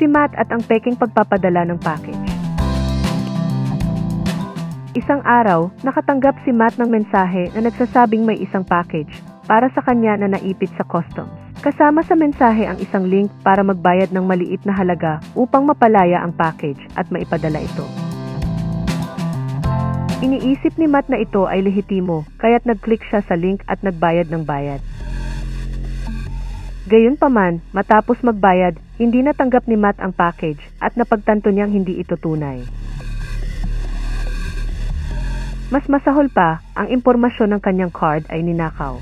Si Matt at ang peking pagpapadala ng package. Isang araw, nakatanggap si Matt ng mensahe na nagsasabing may isang package para sa kanya na naipit sa customs. Kasama sa mensahe ang isang link para magbayad ng maliit na halaga upang mapalaya ang package at maipadala ito. Iniisip ni Matt na ito ay lehitimo, kaya't nag-click siya sa link at nagbayad ng bayad. Gayunpaman, matapos magbayad, hindi natanggap ni Matt ang package at napagtanto niyang hindi ito tunay. Mas masahol pa, ang impormasyon ng kanyang card ay ninakaw.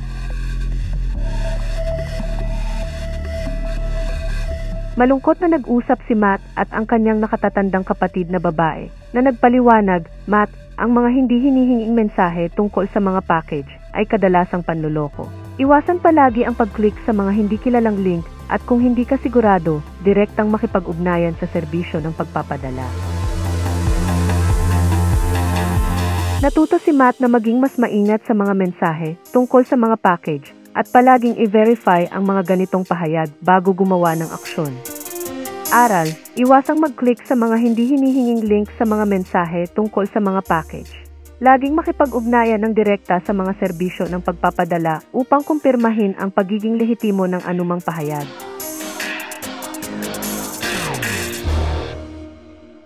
Malungkot na nag-usap si Matt at ang kanyang nakatatandang kapatid na babae na nagpaliwanag, Matt, ang mga hindi hinihinging mensahe tungkol sa mga package ay kadalasang panloloko. Iwasan palagi ang pag-click sa mga hindi kilalang link at kung hindi ka sigurado, direktang makipag-ugnayan sa serbisyo ng pagpapadala. Natuto si Matt na maging mas maingat sa mga mensahe tungkol sa mga package at palaging i-verify ang mga ganitong pahayag bago gumawa ng aksyon. Aral, iwasang mag-click sa mga hindi hinihinging link sa mga mensahe tungkol sa mga package. Laging makipag-ugnayan ng direkta sa mga serbisyo ng pagpapadala upang kumpirmahin ang pagiging lehitimo ng anumang pahayag.